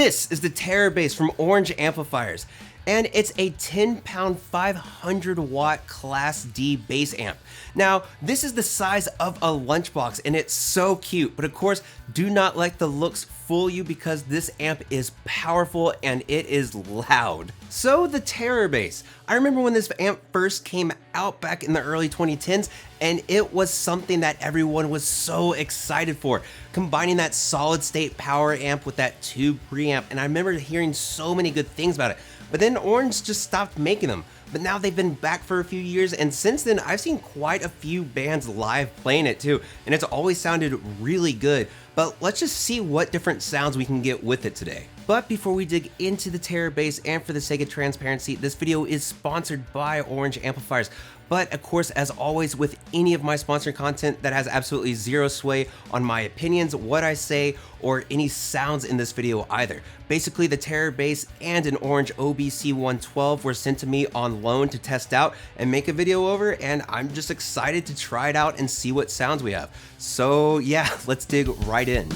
This is the Terror Bass from Orange Amplifiers, and it's a 10-pound 500 watt Class D bass amp. Now, this is the size of a lunchbox and it's so cute, but of course, do not let the looks fool you because this amp is powerful and it is loud. So the Terror Bass. I remember when this amp first came out back in the early 2010s, and it was something that everyone was so excited for, combining that solid state power amp with that tube preamp, and I remember hearing so many good things about it. But then Orange just stopped making them. But now they've been back for a few years, and since then I've seen quite a few bands live playing it too, and it's always sounded really good. But let's just see what different sounds we can get with it today. But before we dig into the Terror Bass, and for the sake of transparency, this video is sponsored by Orange Amplifiers. But of course, as always with any of my sponsored content, that has absolutely zero sway on my opinions, what I say, or any sounds in this video either. Basically, the Terror Bass and an Orange OBC112 were sent to me on loan to test out and make a video over, and I'm just excited to try it out and see what sounds we have. So yeah, let's dig right in.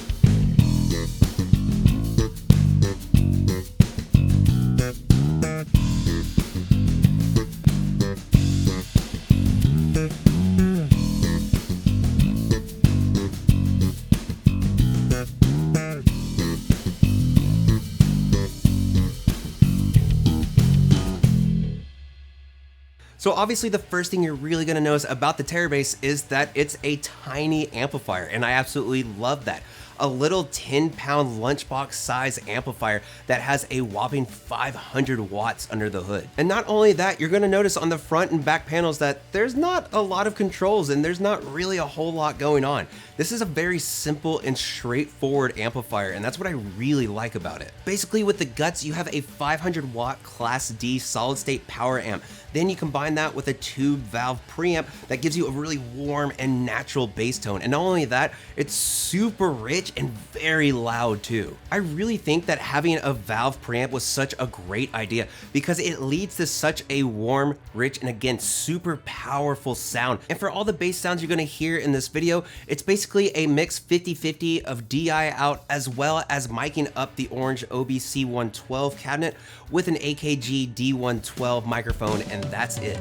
So obviously the first thing you're really gonna notice about the Terror Bass is that it's a tiny amplifier, and I absolutely love that. A little 10-pound lunchbox size amplifier that has a whopping 500 watts under the hood. And not only that, you're gonna notice on the front and back panels that there's not a lot of controls and there's not really a whole lot going on. This is a very simple and straightforward amplifier, and that's what I really like about it. Basically with the guts, you have a 500 watt Class D solid state power amp. Then you combine that with a tube valve preamp that gives you a really warm and natural bass tone. And not only that, it's super rich and very loud too. I really think that having a valve preamp was such a great idea because it leads to such a warm, rich, and again, super powerful sound. And for all the bass sounds you're gonna hear in this video, it's basically a mix 50-50 of DI out as well as miking up the Orange OBC112 cabinet with an AKG D112 microphone, and that's it.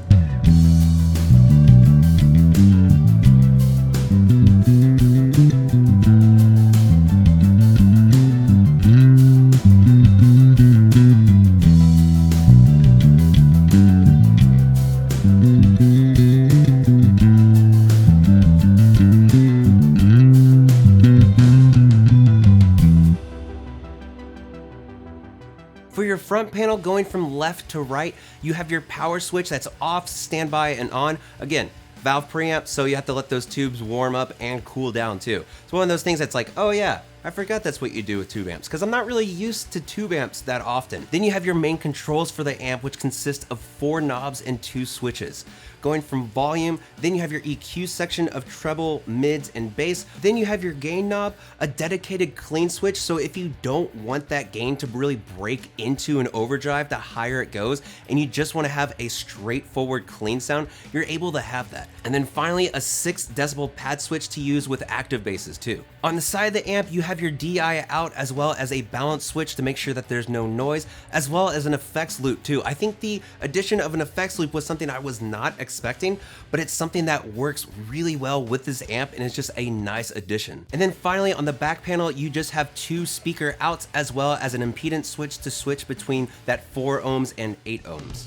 For your front panel, going from left to right, you have your power switch that's off, standby, and on. Again, valve preamp, so you have to let those tubes warm up and cool down too. It's one of those things that's like, oh yeah, I forgot that's what you do with tube amps, because I'm not really used to tube amps that often. Then you have your main controls for the amp, which consist of 4 knobs and 2 switches. Going from volume, then you have your EQ section of treble, mids, and bass. Then you have your gain knob, a dedicated clean switch, so if you don't want that gain to really break into an overdrive the higher it goes, and you just want to have a straightforward clean sound, you're able to have that. And then finally, a 6 decibel pad switch to use with active basses too. On the side of the amp, you have your DI out as well as a balance switch to make sure that there's no noise, as well as an effects loop too. I think the addition of an effects loop was something I was not expecting, but it's something that works really well with this amp and it's just a nice addition. And then finally on the back panel, you just have 2 speaker outs as well as an impedance switch to switch between that 4 ohms and 8 ohms.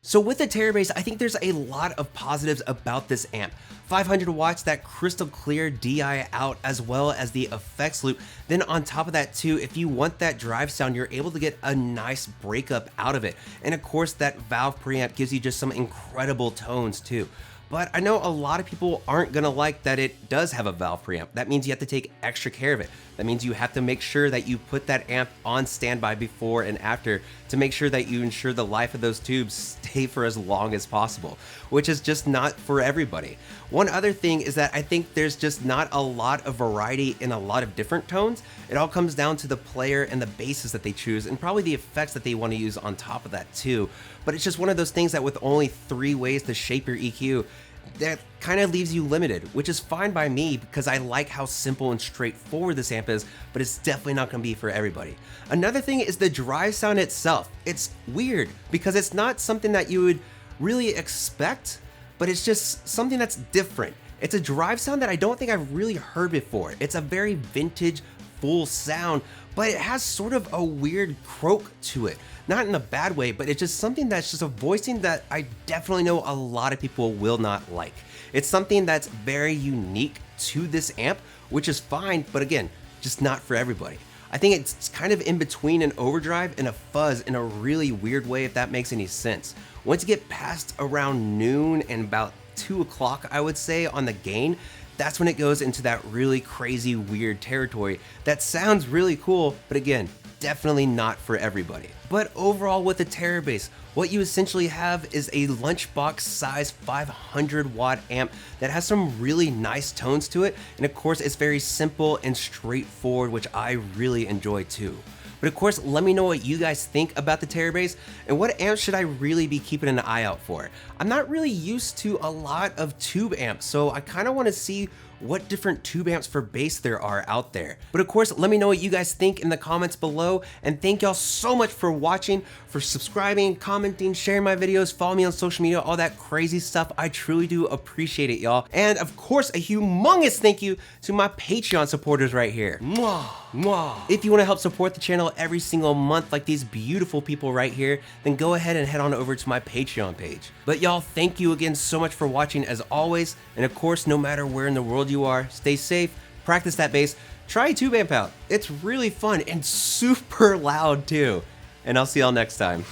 So with the Terabase, I think there's a lot of positives about this amp. 500 watts, that crystal clear DI out, as well as the effects loop. Then on top of that too, if you want that drive sound, you're able to get a nice breakup out of it. And of course, that valve preamp gives you just some incredible tones too. But I know a lot of people aren't gonna like that it does have a valve preamp. That means you have to take extra care of it. That means you have to make sure that you put that amp on standby before and after to make sure that you ensure the life of those tubes stay for as long as possible, which is just not for everybody. One other thing is that I think there's just not a lot of variety in a lot of different tones. It all comes down to the player and the basses that they choose, and probably the effects that they want to use on top of that too. But it's just one of those things that with only 3 ways to shape your EQ, that kind of leaves you limited, which is fine by me because I like how simple and straightforward this amp is, but it's definitely not going to be for everybody. Another thing is the drive sound itself. It's weird because it's not something that you would really expect, but it's just something that's different. It's a drive sound that I don't think I've really heard before. It's a very vintage, full sound, but it has sort of a weird croak to it. Not in a bad way, but it's just something that's just a voicing that I definitely know a lot of people will not like. It's something that's very unique to this amp, which is fine, but again, just not for everybody. I think it's kind of in between an overdrive and a fuzz in a really weird way, if that makes any sense. Once you get past around noon and about 2 o'clock, I would say, on the gain, that's when it goes into that really crazy, weird territory that sounds really cool, but again, definitely not for everybody. But overall with the Terabase, what you essentially have is a Lunchbox size 500 watt amp that has some really nice tones to it, and of course it's very simple and straightforward, which I really enjoy too. But of course, let me know what you guys think about the Terabase and what amps should I really be keeping an eye out for. I'm not really used to a lot of tube amps, so I kind of want to see what different tube amps for bass there are out there. But of course, let me know what you guys think in the comments below, and thank y'all so much for watching, for subscribing, commenting, sharing my videos, follow me on social media, all that crazy stuff. I truly do appreciate it, y'all. And of course, a humongous thank you to my Patreon supporters right here. Mwah, mwah. If you want to help support the channel every single month like these beautiful people right here, then go ahead and head on over to my Patreon page. But y'all, thank you again so much for watching as always, and of course, no matter where in the world you are, stay safe, practice that bass, try a tube amp out. It's really fun and super loud too. And I'll see y'all next time.